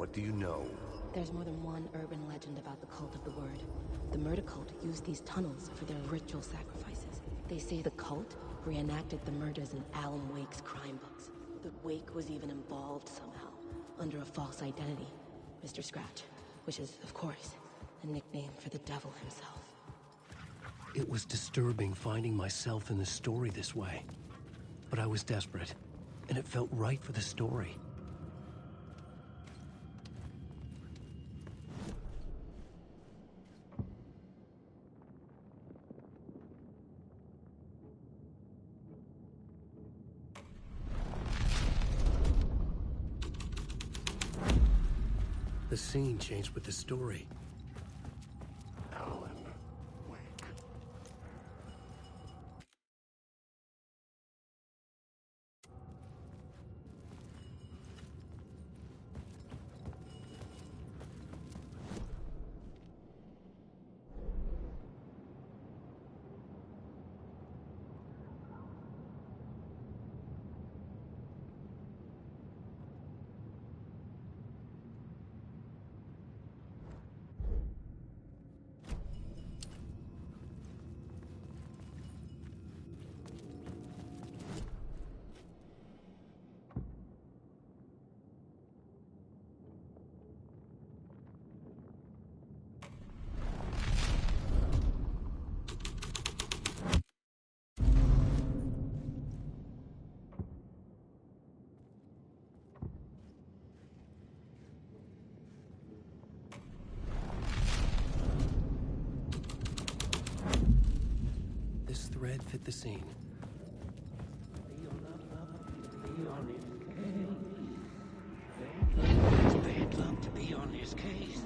What do you know? There's more than one urban legend about the Cult of the Word. The murder cult used these tunnels for their ritual sacrifices. They say the cult reenacted the murders in Alan Wake's crime books. The Wake was even involved somehow, under a false identity, Mr. Scratch, which is, of course, a nickname for the devil himself. It was disturbing finding myself in the story this way. But I was desperate, and it felt right for the story. The scene changed with the story. Alan Wake. This thread fit the scene. Bad luck to be on this case.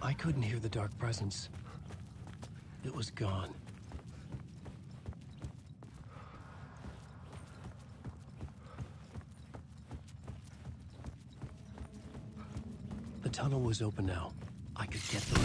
I couldn't hear the dark presence. It was gone. The tunnel was open now. I could get through.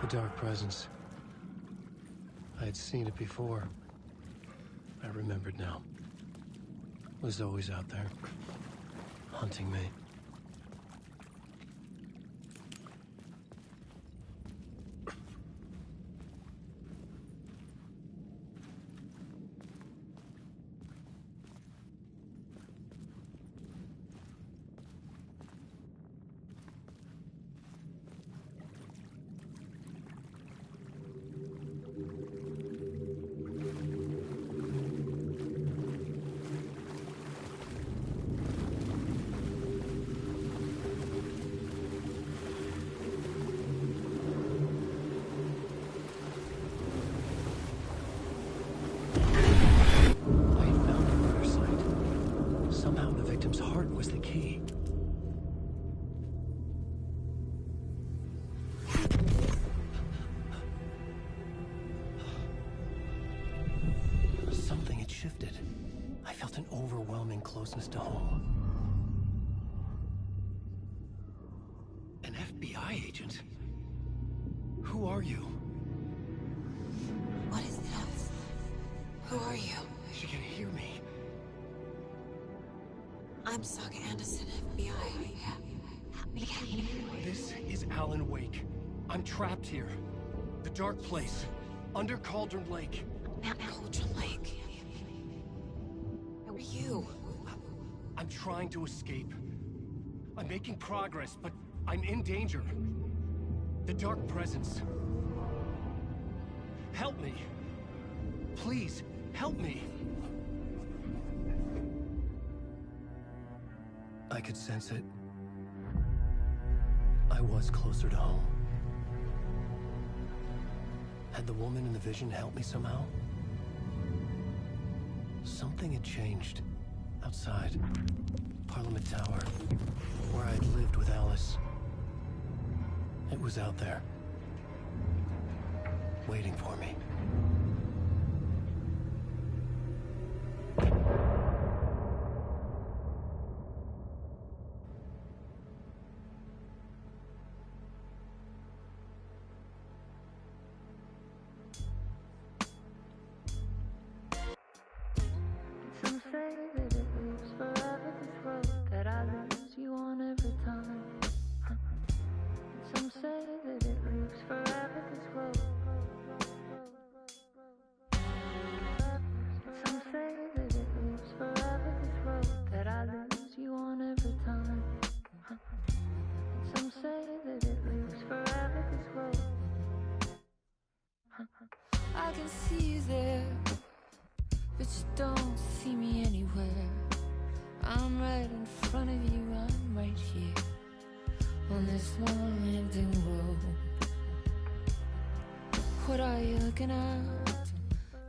The dark presence. I had seen it before. I remembered now. It was always out there, hunting me. Closeness to home. An FBI agent? Who are you? What is this? Who are you? She can hear me. I'm Saga Anderson, FBI. This is Alan Wake. I'm trapped here. The dark place. Under Cauldron Lake. Cauldron Lake. Who are you? I'm trying to escape. I'm making progress, but I'm in danger. The dark presence. Help me. Please, help me. I could sense it. I was closer to home. Had the woman in the vision helped me somehow? Something had changed. Outside. Parliament Tower. Where I'd lived with Alice. It was out there. Waiting for me. Some say that it lives forever, this road that I lose you on every time. Some say that it lives forever, this road. Some say that it lives forever, this road that I lose you on every time. Some say that it lives forever, this road. I can see you there, but you don't see me anywhere. I'm right in front of you, I'm right here on this winding road. What are you looking at?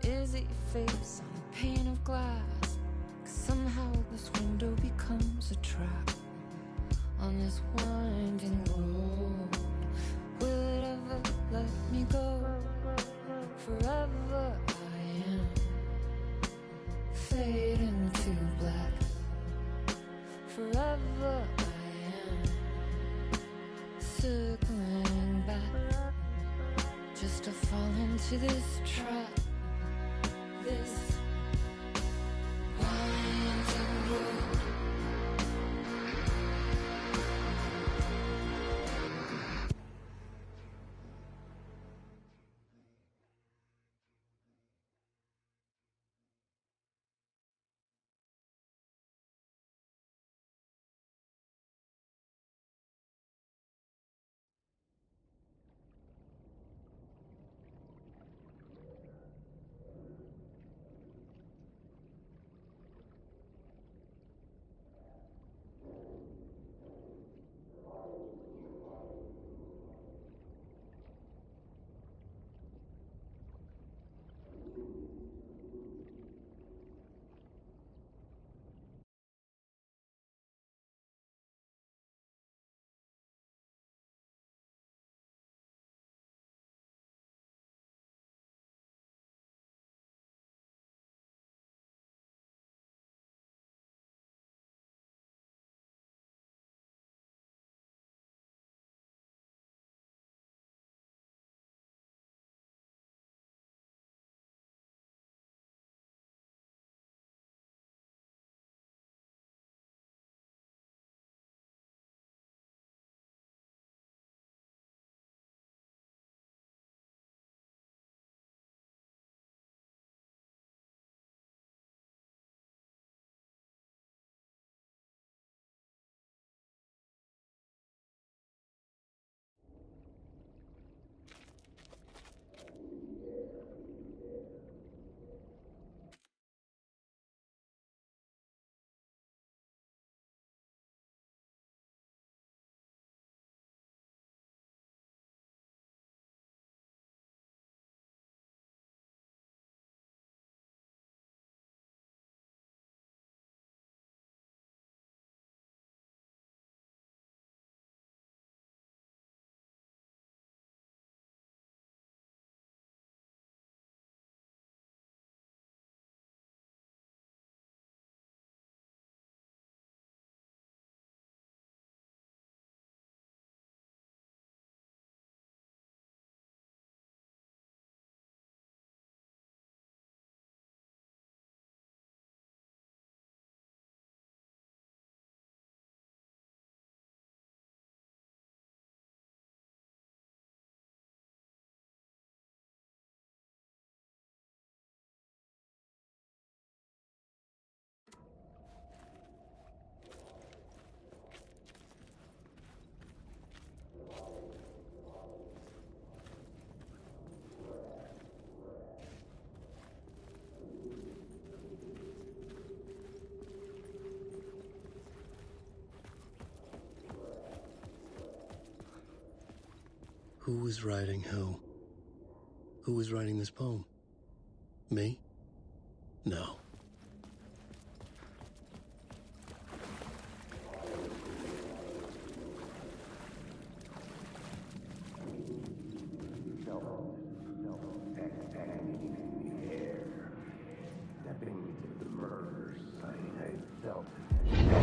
Is it your face on a pane of glass? 'Cause somehow this window becomes a trap on this winding road. Will it ever let me go? Forever I am fading to black. Forever I am circling back, just to fall into this trap. This winding road. Who was writing who? Who was writing this poem? Me? No.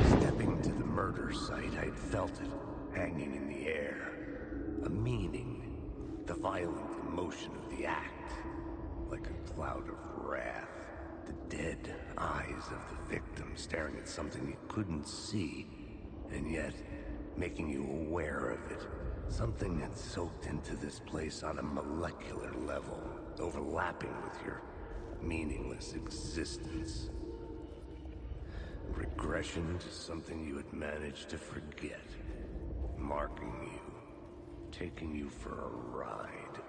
Stepping to the murder site, I'd felt it, hanging in the air. A meaning, the violent emotion of the act, like a cloud of wrath. The dead eyes of the victim staring at something you couldn't see, and yet making you aware of it. Something that soaked into this place on a molecular level, overlapping with your meaningless existence. Regression to something you had managed to forget. Marking you. Taking you for a ride.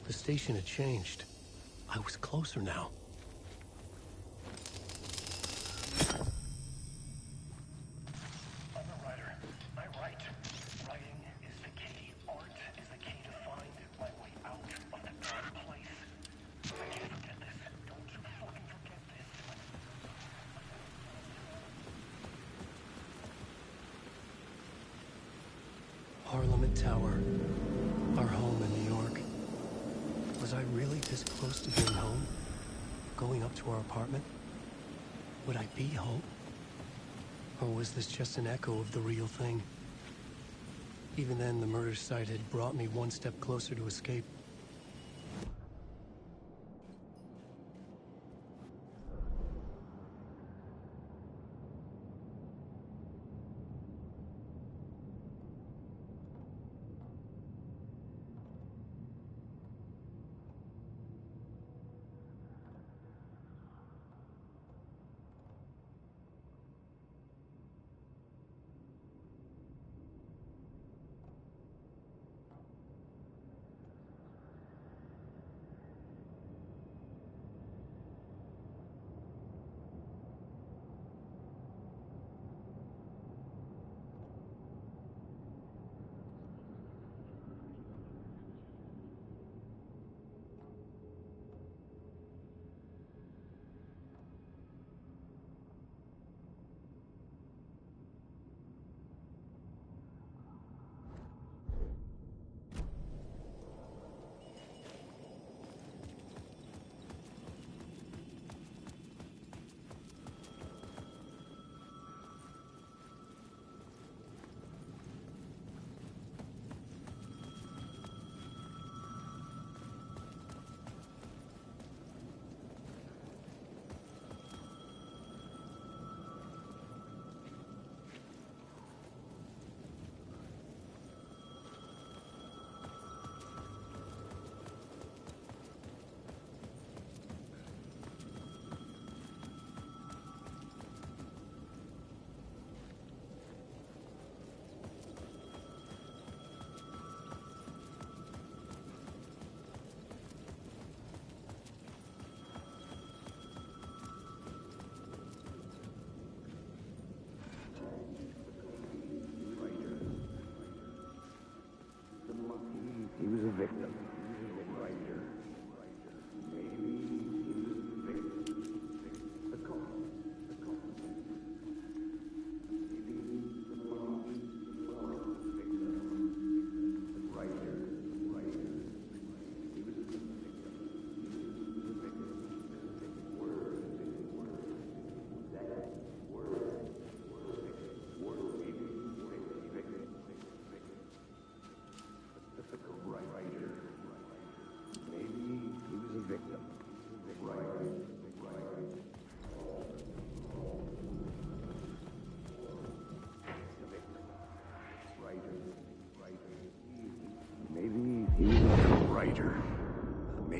The station had changed. I was closer now. I'm a writer. I write. Writing is the key. Art is the key to find my way out of the dark place. I can't forget this. Don't you fucking forget this. Parliament Tower. Our home in New York. Was I really this close to being home? Going up to our apartment? Would I be home? Or was this just an echo of the real thing? Even then, the murder site had brought me one step closer to escape.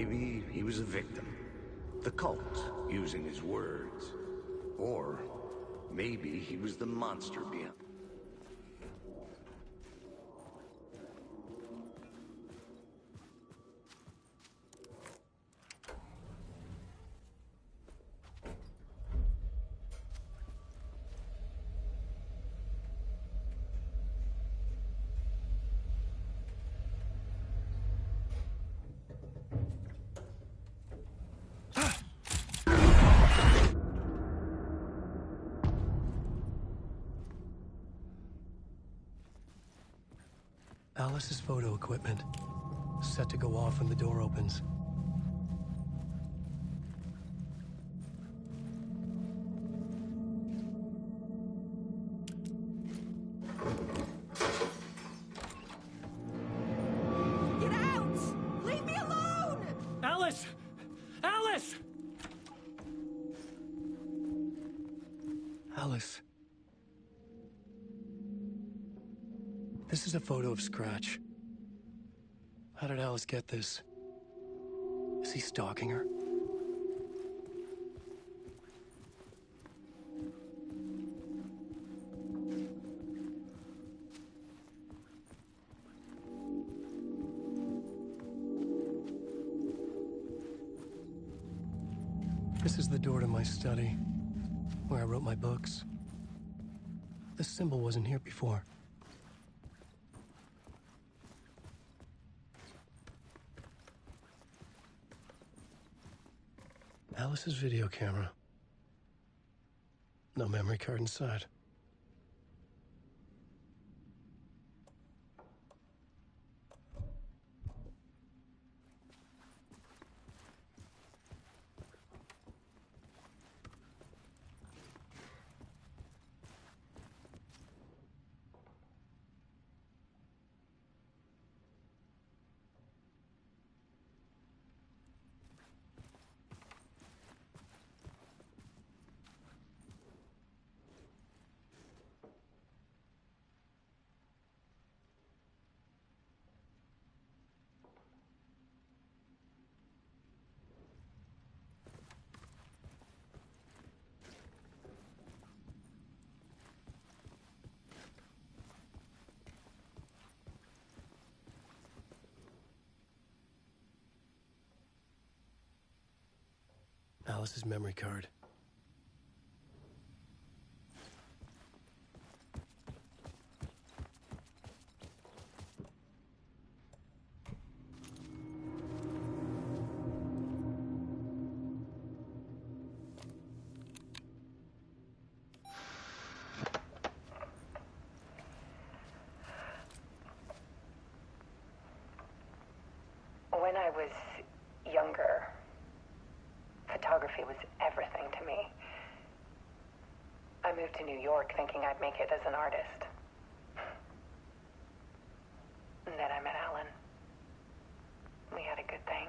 Maybe he was a victim. The cult, using his words. Or maybe he was the monster behind. Alice's photo equipment, set to go off when the door opens. Get out! Leave me alone! Alice! Alice! Alice. This is a photo of Scratch. How did Alice get this? Is he stalking her? This is the door to my study, where I wrote my books. This symbol wasn't here before. Alice's video camera. No memory card inside. Alice's memory card. When I was younger, photography was everything to me. I moved to New York thinking I'd make it as an artist. And then I met Alan. We had a good thing.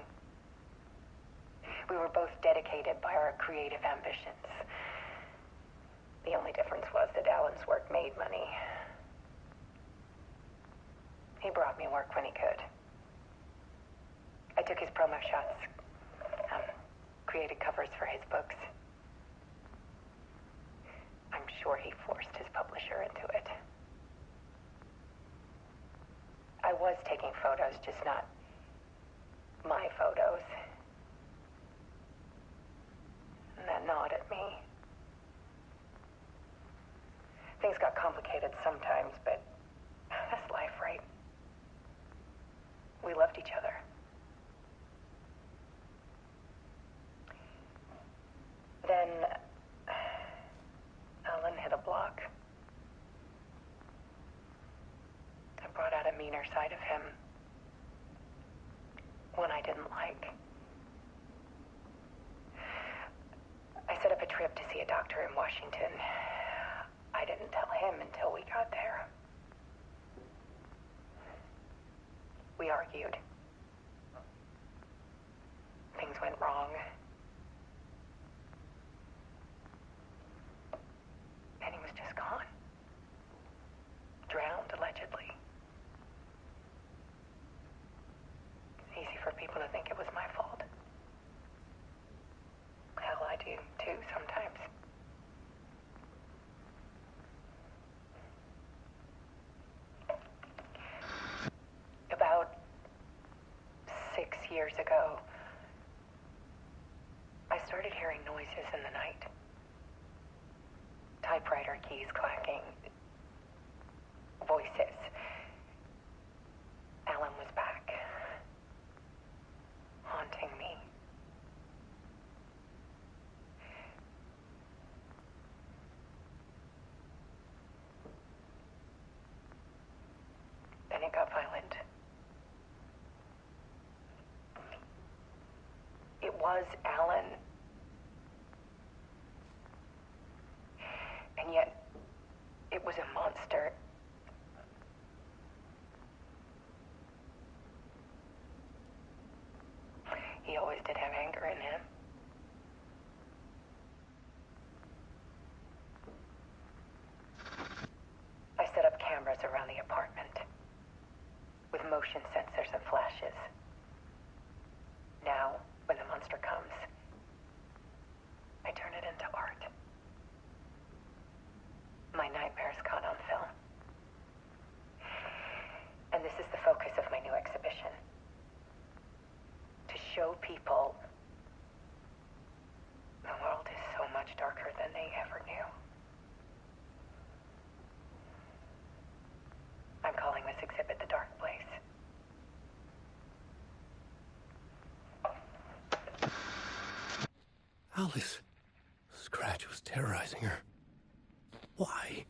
We were both dedicated by our creative ambitions. The only difference was that Alan's work made money. He brought me work when he could. I took his promo shots, created covers for his books. I'm sure he forced his publisher into it. I was taking photos, just not my photos. And that gnawed at me. Things got complicated sometimes, but that's life, right? We loved each other. Then Alan hit a block. I brought out a meaner side of him. One I didn't like. I set up a trip to see a doctor in Washington. I didn't tell him until we got there. We argued. Things went wrong. And he was just gone. Drowned, allegedly. It's easy for people to think it was my fault. years ago, I started hearing noises in the night. Typewriter keys clacking. Voices. Alan was back. Haunting me. Then it got violent. It was Alan. And yet, it was a monster. He always did have anger in him. I set up cameras around the apartment with motion sensors and flashes. Now, when the monster comes, I turn it into art. My nightmares caught on film. And this is the focus of my new exhibition. To show people the world is so much darker than they ever knew. I'm calling this exhibit The Dark Place. Alice. Scratch was terrorizing her. Why?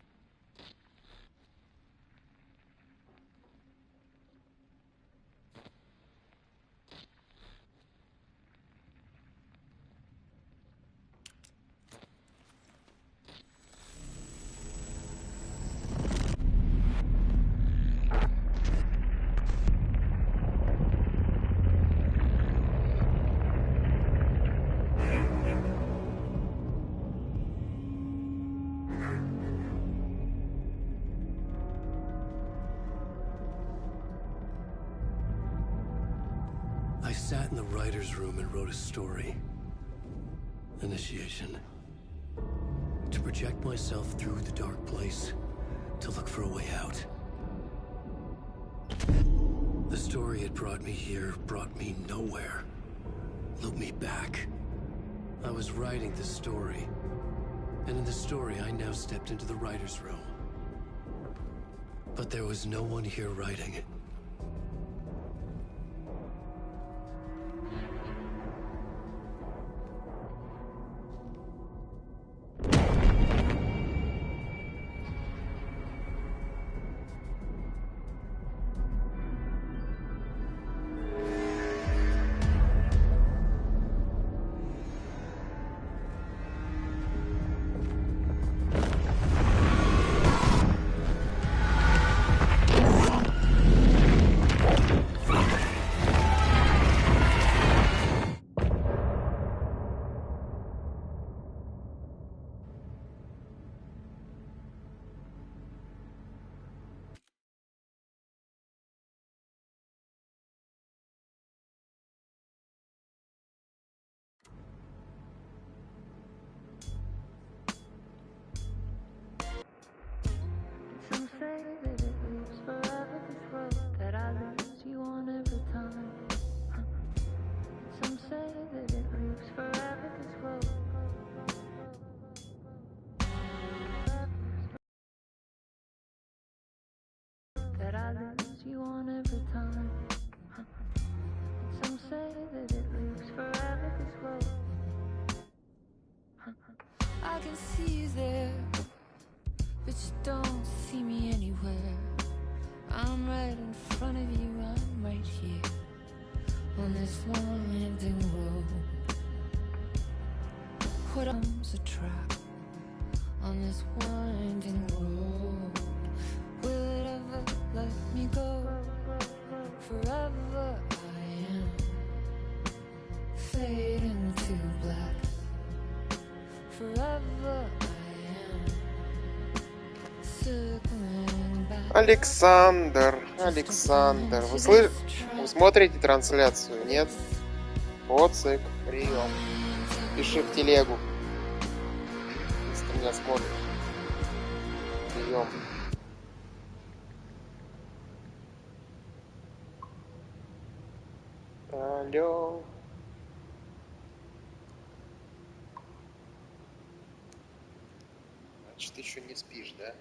I sat in the writer's room and wrote a story. Initiation. To project myself through the dark place, to look for a way out. The story had brought me here, brought me nowhere. Looped me back. I was writing the story. And in the story, I now stepped into the writer's room. But there was no one here writing it. Some say that it lives forever, this road that I lose you on every time. Some say that it lives forever, this road. That I lose you on every time. Some say that it lives forever, this road. I can see you there, but you don't see me anywhere. I'm right in front of you, I'm right here on this winding road. What arms a trap on this winding road? Will it ever let me go? Forever I am fading to black. Forever Александр, вы смотрите трансляцию, нет? Оцик, прием. Пиши в телегу, если ты меня смотришь. Прием. Алло. Значит, ты еще не спишь, да?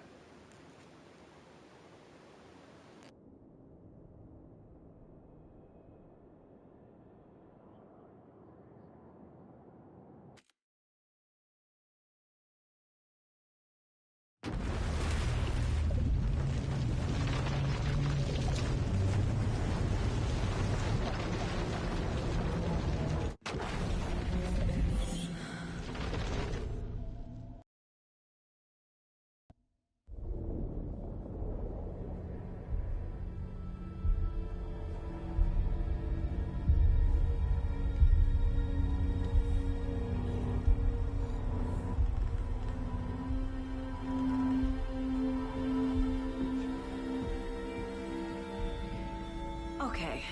Okay,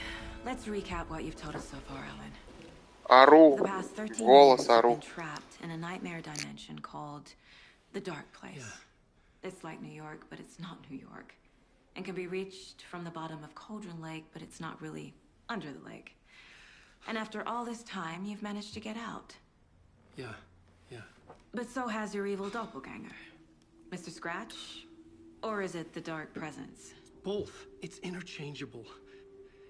let's recap what you've told us so far, Ellen. Ору. For the past 13 Голос years, you've ору. been trapped in a nightmare dimension called the Dark Place. Yeah. It's like New York, but it's not New York. And can be reached from the bottom of Cauldron Lake, but it's not really under the lake. And after all this time, you've managed to get out. Yeah. But so has your evil doppelganger. Mr. Scratch? Or is it the Dark Presence? Both. It's interchangeable.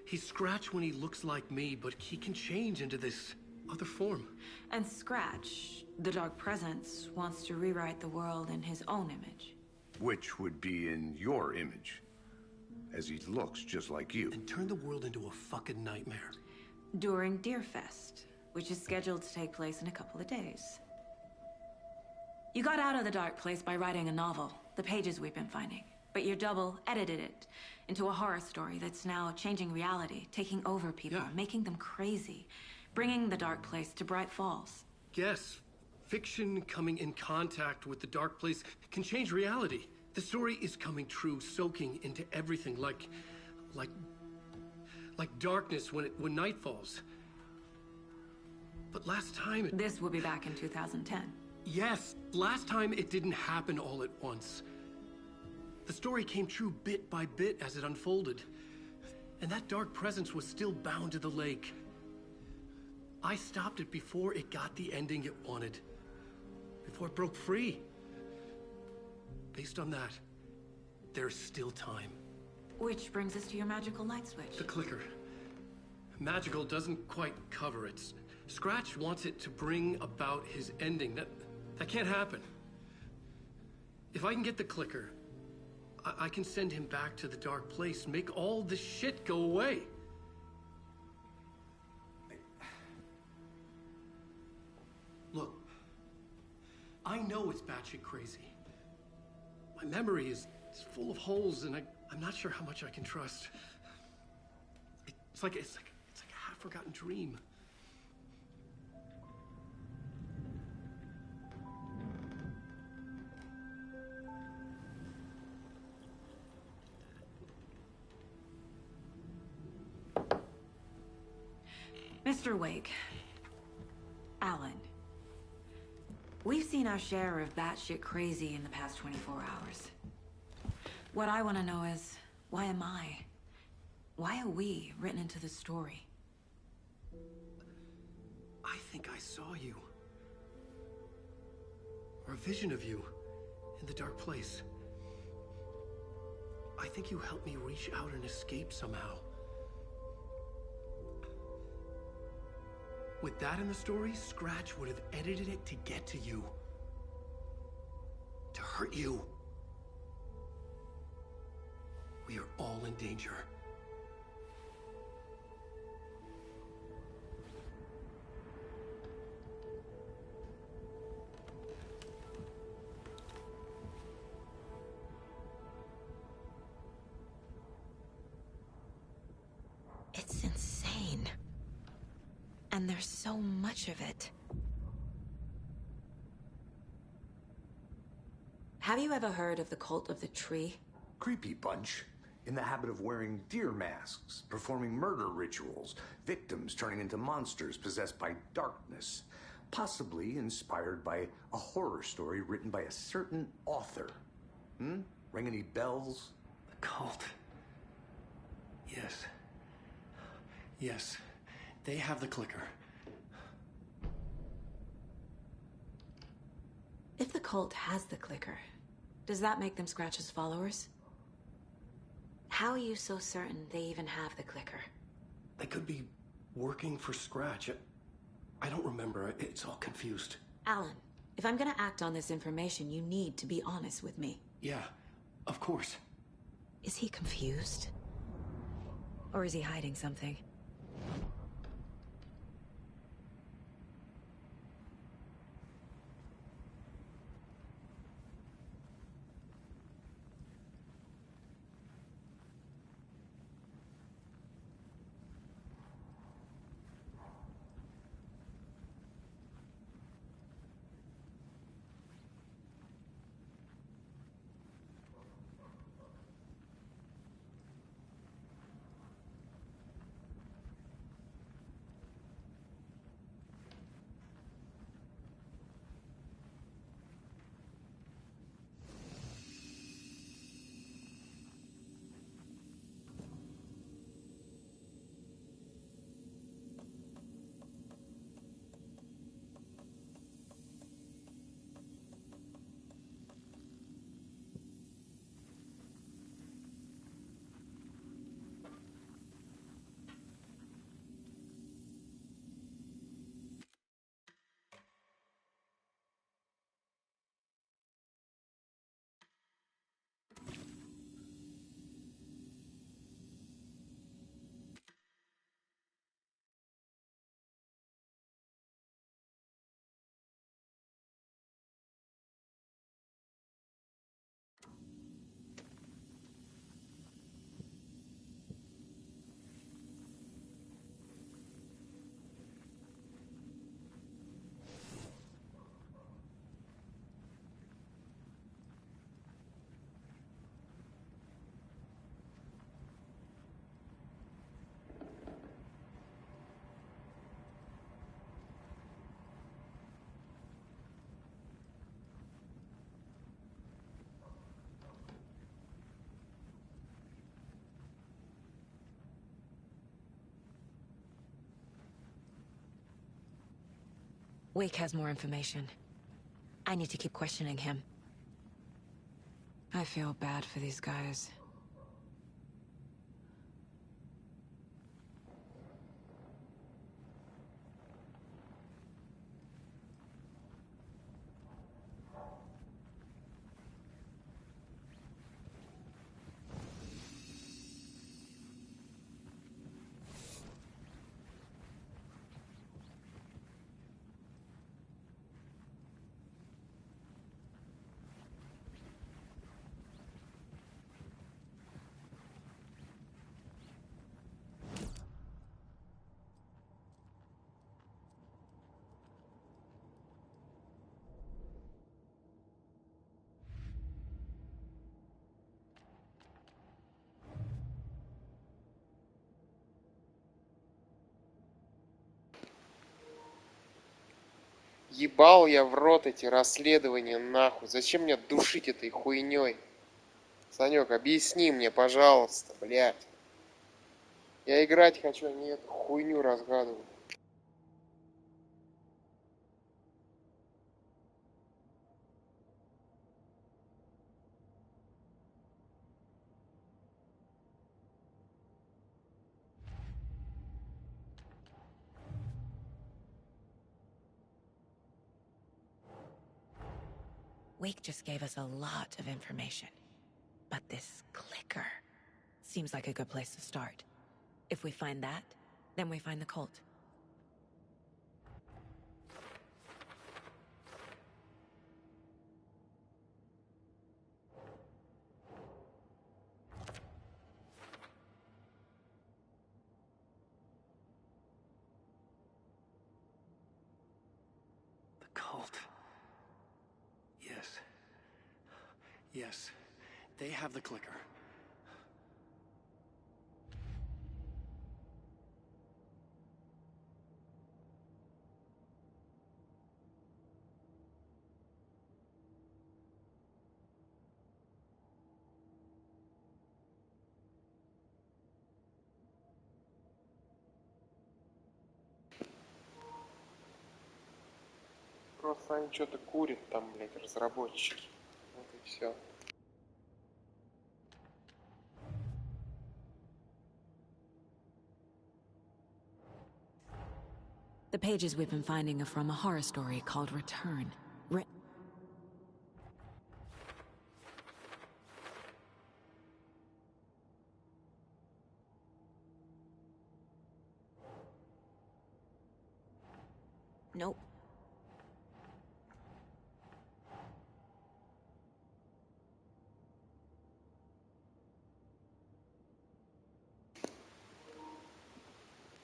He's Scratch when he looks like me, but he can change into this other form. And Scratch, the Dark Presence, wants to rewrite the world in his own image. Which would be in your image, as he looks just like you. And turn the world into a fucking nightmare. During Deerfest, which is scheduled to take place in a couple of days. You got out of the Dark Place by writing a novel, the pages we've been finding. But your double edited it into a horror story that's now changing reality, taking over people, making them crazy, bringing the Dark Place to Bright Falls. Yes, fiction coming in contact with the Dark Place can change reality. The story is coming true, soaking into everything like darkness when night falls. But last time This will be back in 2010. Yes, last time it didn't happen all at once. The story came true bit by bit as it unfolded. And that dark presence was still bound to the lake. I stopped it before it got the ending it wanted. Before it broke free. Based on that, there's still time. Which brings us to your magical light switch. The clicker. Magical doesn't quite cover it. Scratch wants it to bring about his ending. That can't happen. If I can get the clicker, I can send him back to the Dark Place, make all this shit go away. Look, I know it's batshit crazy. My memory is full of holes, and I'm not sure how much I can trust. It's like a half-forgotten dream. Mr. Wake. Alan. We've seen our share of batshit crazy in the past 24 hours. What I want to know is, why am I? Why are we written into the story? I think I saw you. Or a vision of you in the Dark Place. I think you helped me reach out and escape somehow. With that in the story, Scratch would have edited it to get to you. To hurt you. We are all in danger. It's insane. And there's so much of it. Have you ever heard of the cult of the tree? Creepy bunch. In the habit of wearing deer masks, performing murder rituals, victims turning into monsters possessed by darkness. Possibly inspired by a horror story written by a certain author. Ring any bells? The cult. Yes. Yes. They have the clicker. If the cult has the clicker, does that make them Scratch's followers? How are you so certain they even have the clicker? They could be working for Scratch. I don't remember. It's all confused. Alan, if I'm gonna act on this information, you need to be honest with me. Yeah, of course. Is he confused? Or is he hiding something? Wake has more information. I need to keep questioning him. I feel bad for these guys. Ебал я в рот эти расследования нахуй. Зачем мне душить этой хуйней? Санек, объясни мне, пожалуйста, блядь. Я играть хочу, а не эту хуйню разгадывать. Wake just gave us a lot of information. But this clicker seems like a good place to start. If we find that, then we find the cult. The cult. Yes. Yes. They have the clicker. Просто они что-то курят там, блядь, разработчики. Вот и все. The pages we've been finding are from a horror story called Return. Nope.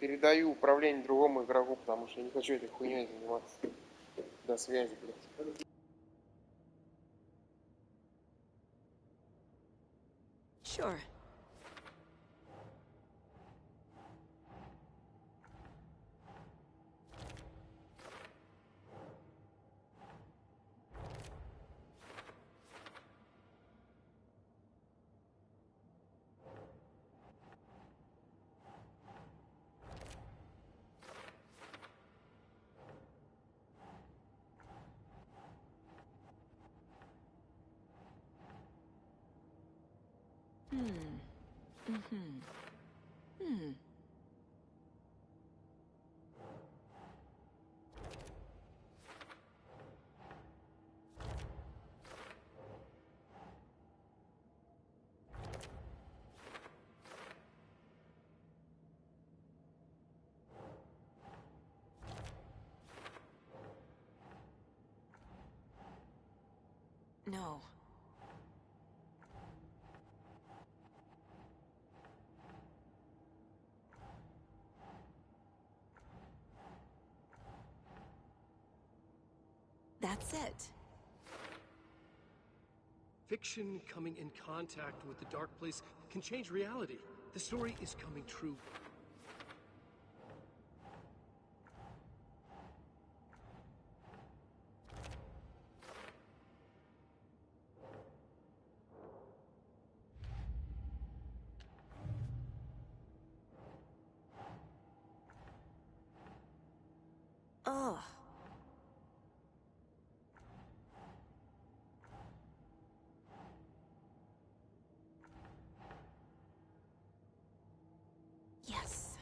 Передаю управление другому игроку, потому что я не хочу этой хуйней заниматься. До связи, блядь. Sure. No. That's it. Fiction coming in contact with the dark place can change reality. The story is coming true. Ugh. Yes.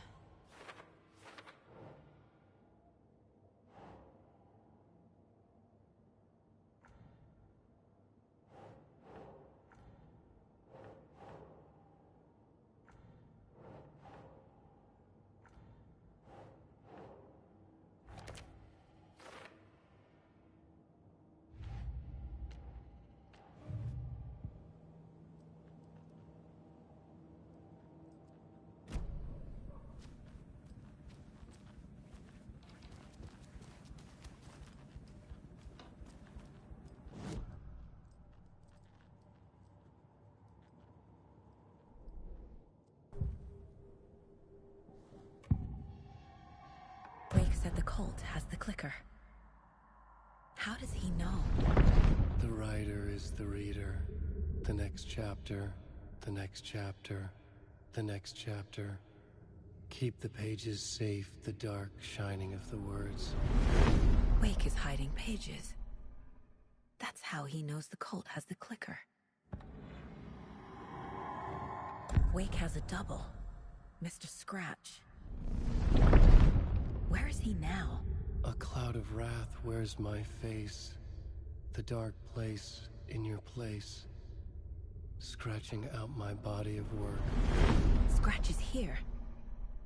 Wake said the cult has the clicker. How does he know? The writer is the reader. The next chapter, the next chapter, the next chapter. Keep the pages safe, the dark shining of the words. Wake is hiding pages. That's how he knows the cult has the clicker. Wake has a double. Mr. Scratch. Where is he now? A cloud of wrath wears my face. The dark place in your place. Scratching out my body of work. Scratch is here.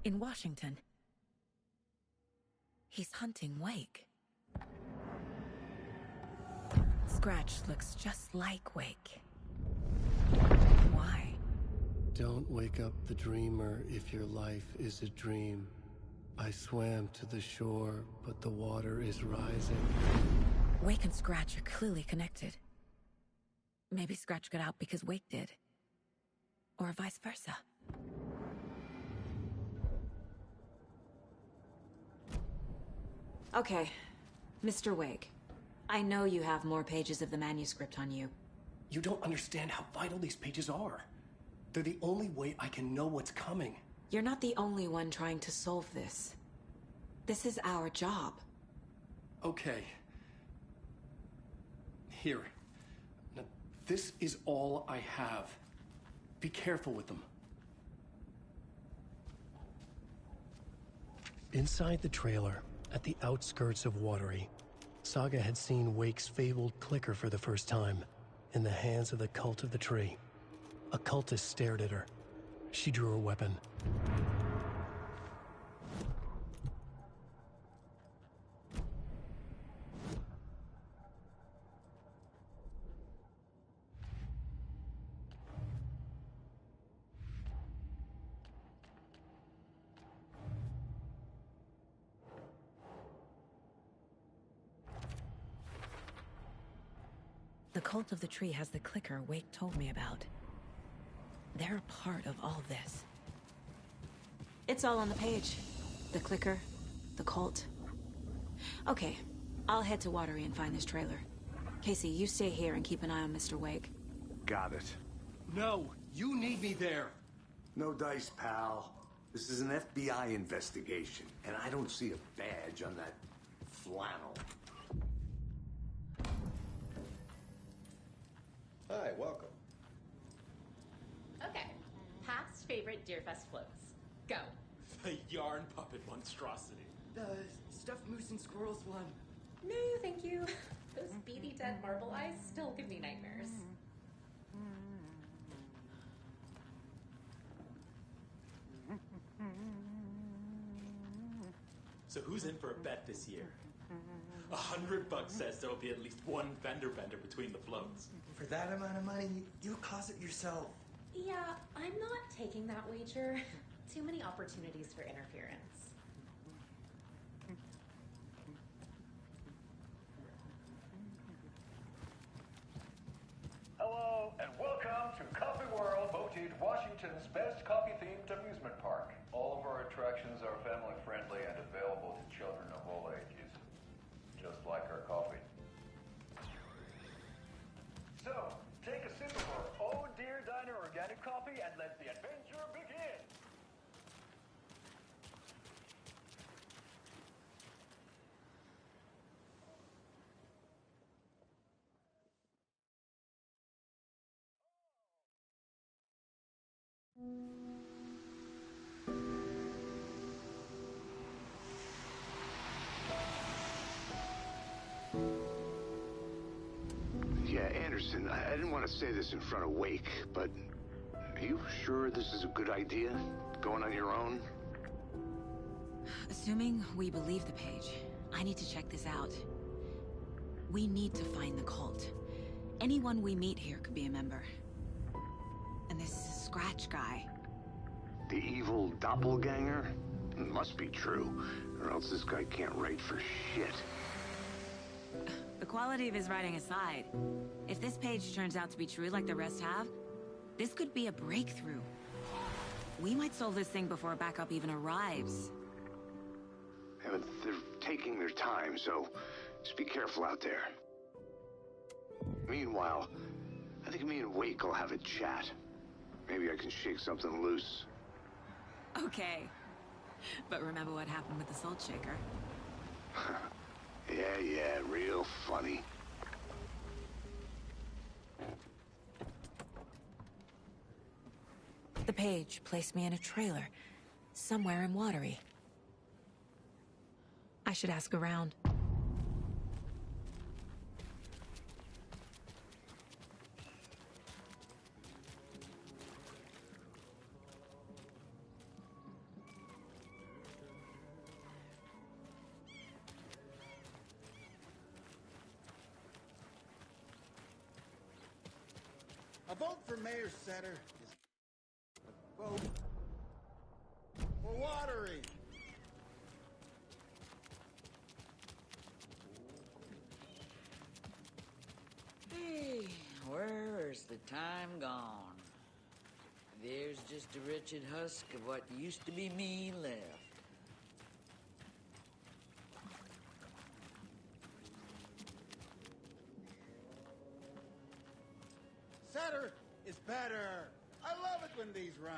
In Washington. He's hunting Wake. Scratch looks just like Wake. Why? Don't wake up the dreamer if your life is a dream. I swam to the shore, but the water is rising. Wake and Scratch are clearly connected. Maybe Scratch got out because Wake did. Or vice versa. Okay, Mr. Wake. I know you have more pages of the manuscript on you. You don't understand how vital these pages are. They're the only way I can know what's coming. You're not the only one trying to solve this. This is our job. Okay, Here. Now, this is all I have. Be careful with them. Inside the trailer, at the outskirts of Watery, Saga had seen Wake's fabled clicker for the first time, in the hands of the Cult of the Tree. A cultist stared at her. She drew her weapon. The Cult of the Tree has the clicker Wake told me about. They're a part of all this. It's all on the page. The clicker, the cult. Okay, I'll head to Watery and find this trailer. Casey, you stay here and keep an eye on Mr. Wake. Got it. No, you need me there. No dice, pal. This is an FBI investigation, and I don't see a badge on that flannel. Hi, welcome. Okay, past favorite Deerfest floats. Go. The yarn puppet monstrosity. The stuffed moose and squirrels one. No, thank you. Those beady dead marble eyes still give me nightmares. So who's in for a bet this year? $100 says there'll be at least one fender bender between the floats. For that amount of money, you closet yourself. Yeah, I'm not taking that wager. Too many opportunities for interference. Hello, and welcome to Coffee World, voted Washington's best coffee-themed amusement park. All of our attractions are family-friendly and available to children of all ages, just like our coffee. So, take a sip of our Oh Dear Diner organic coffee and let the adventure begin! Yeah, Anderson, I didn't want to say this in front of Wake, but are you sure this is a good idea? Going on your own? Assuming we believe the page, I need to check this out. We need to find the cult. Anyone we meet here could be a member. And this Scratch guy. The evil doppelganger? It must be true, or else this guy can't write for shit. The quality of his writing aside, if this page turns out to be true like the rest have, this could be a breakthrough. We might solve this thing before backup even arrives. Yeah, but they're taking their time, so just be careful out there. Meanwhile, I think me and Wake will have a chat. Maybe I can shake something loose. Okay. But remember what happened with the Salt Shaker? Yeah, real funny. The page placed me in a trailer, somewhere in Watery. I should ask around. A vote for Mayor Setter is a vote for Watery. Hey, where's the time gone? There's just a wretched husk of what used to be me left. Setter is better. I love it when these rhyme.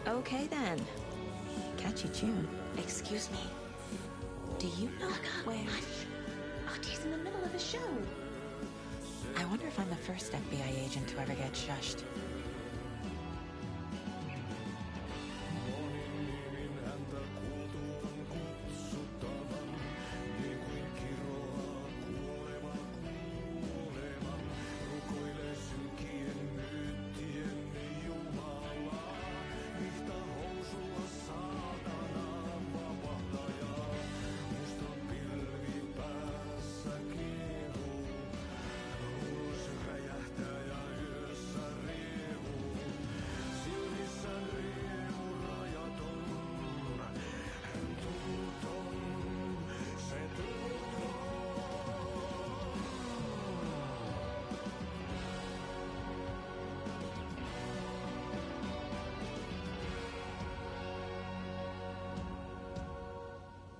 Okay then. Catchy tune. Excuse me. Do you know where... Augie's in the middle of a show. I wonder if I'm the first FBI agent to ever get shushed.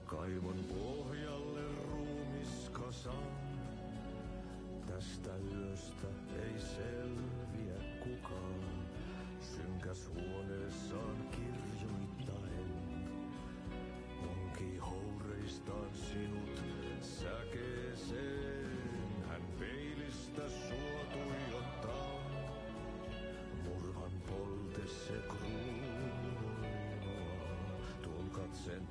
Kaivon pohjalle ruumiskasan. Tästä yöstä ei selviä kukaan. Synkäs huoneessaan kirjoittaen. Onki houreistaan sinut säkeeseen. Hän peilistä sua tuijottaa. Murhan polte se kruunoaa. Tuon katseen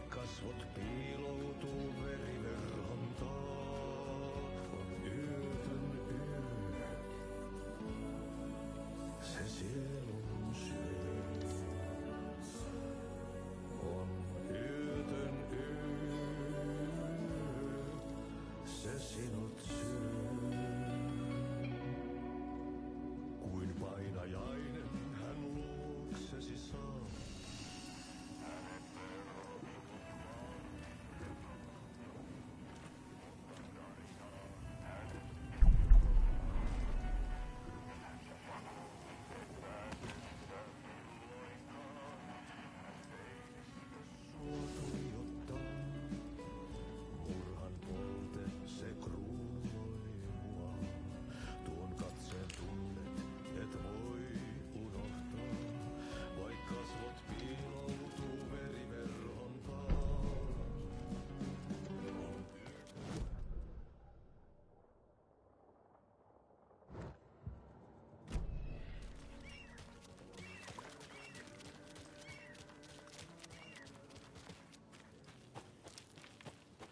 kasvot piiloutuu veriverhon taa. On yötön yö. Se sielun syö. On yötön yö. Se sinut syö. Kuin painajainen hän luoksesi saa.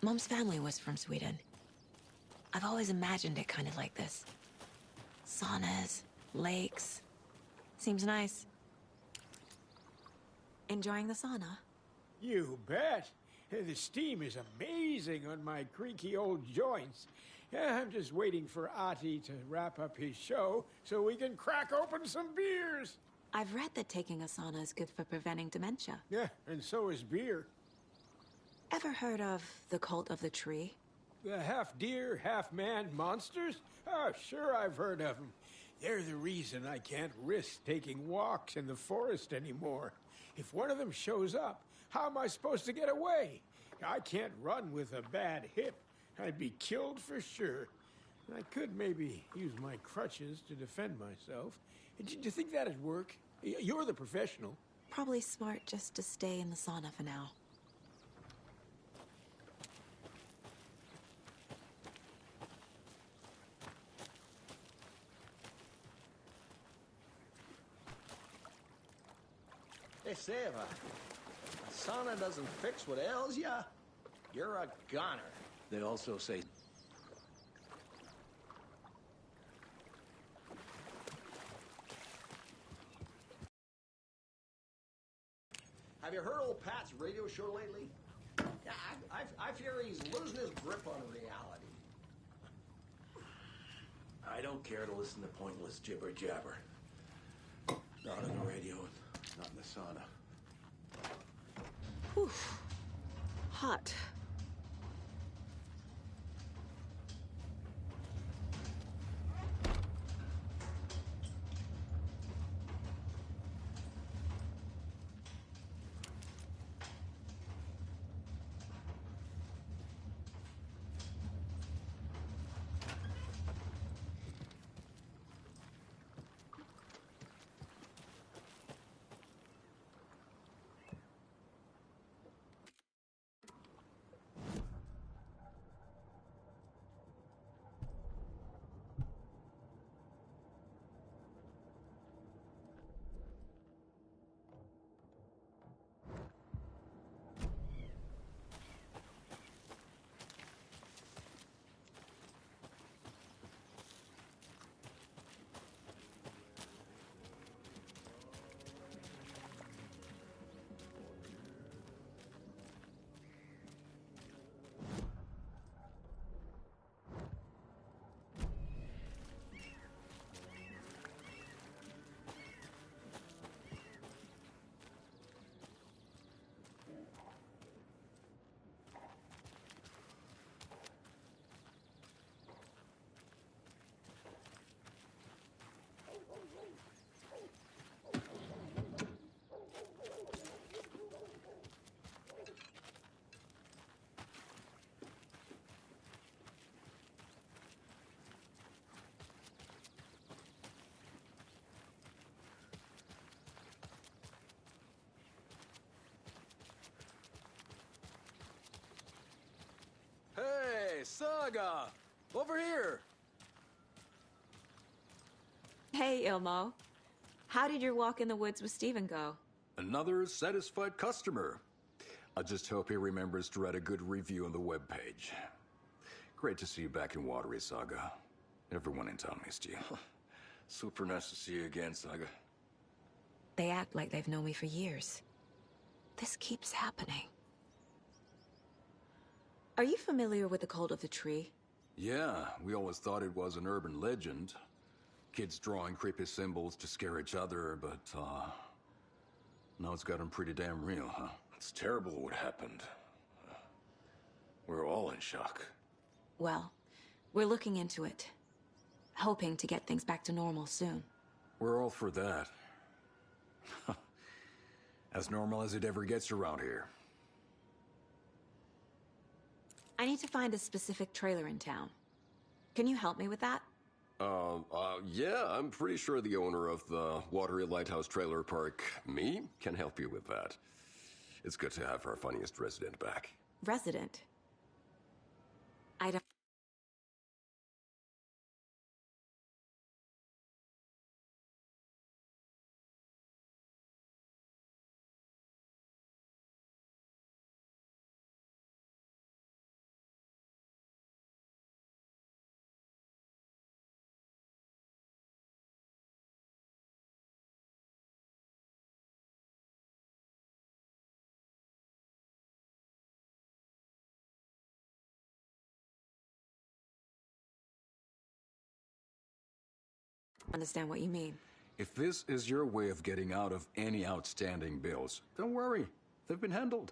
Mom's family was from Sweden. I've always imagined it kind of like this. Saunas, lakes. Seems nice. Enjoying the sauna? You bet. The steam is amazing on my creaky old joints. I'm just waiting for Ati to wrap up his show so we can crack open some beers. I've read that taking a sauna is good for preventing dementia. Yeah, and so is beer. Ever heard of the cult of the tree? The half-deer, half-man monsters? Oh, sure I've heard of them. They're the reason I can't risk taking walks in the forest anymore. If one of them shows up, how am I supposed to get away? I can't run with a bad hip. I'd be killed for sure. I could maybe use my crutches to defend myself. Do you think that'd work? You're the professional. Probably smart just to stay in the sauna for now. They say if a sauna doesn't fix what ails ya, you're a goner. They also say... Have you heard old Pat's radio show lately? Yeah, I fear he's losing his grip on reality. I don't care to listen to pointless jibber-jabber. Not on the radio, not in the sauna. Whew. Hot. Saga! Over here! Hey, Ilmo. How did your walk in the woods with Steven go? Another satisfied customer. I just hope he remembers to write a good review on the webpage. Great to see you back in Watery, Saga. Everyone in town missed you. Super nice to see you again, Saga. They act like they've known me for years. This keeps happening. Are you familiar with the cult of the tree? Yeah, we always thought it was an urban legend. Kids drawing creepy symbols to scare each other, but, now it's gotten pretty damn real, huh? It's terrible what happened. We're all in shock. Well, we're looking into it. Hoping to get things back to normal soon. We're all for that. As normal as it ever gets around here. I need to find a specific trailer in town. Can you help me with that? Yeah, I'm pretty sure the owner of the Watery Lighthouse Trailer Park, me, can help you with that. It's good to have our funniest resident back. Resident? I don't... understand what you mean. If this is your way of getting out of any outstanding bills, don't worry. They've been handled.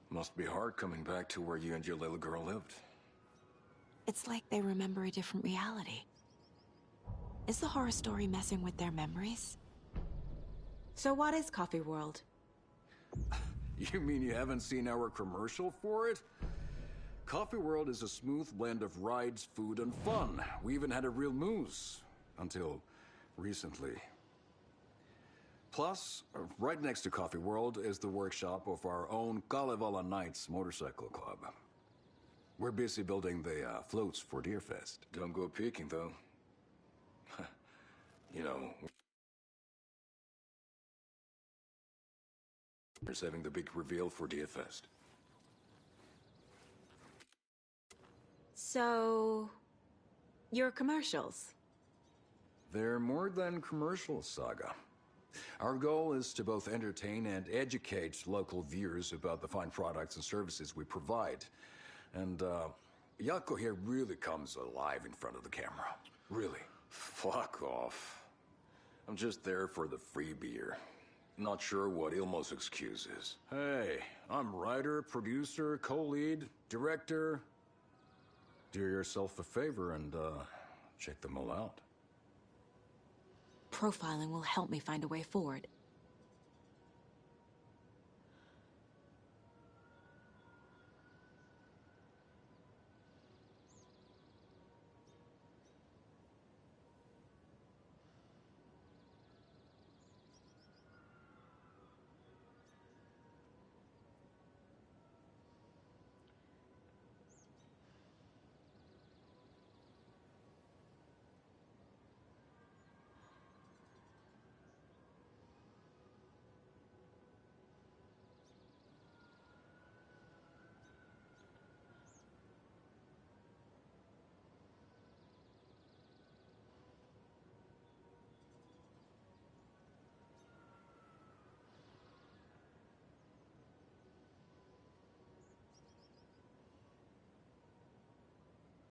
Must be hard coming back to where you and your little girl lived. It's like they remember a different reality. Is the horror story messing with their memories? So what is Coffee World? You mean you haven't seen our commercial for it? Coffee World is a smooth blend of rides, food, and fun. We even had a real moose. Until recently. Plus, right next to Coffee World is the workshop of our own Kalevala Knights Motorcycle Club. We're busy building the floats for Deerfest. Don't go peeking, though. You know, we're having the big reveal for Deerfest. So... your commercials? They're more than commercials, Saga. Our goal is to both entertain and educate local viewers about the fine products and services we provide. And, Yako here really comes alive in front of the camera. Really. Fuck off. I'm just there for the free beer. Not sure what Ilmo's excuse is. Hey, I'm writer, producer, co-lead, director. Do yourself a favor and, check them all out. Profiling will help me find a way forward.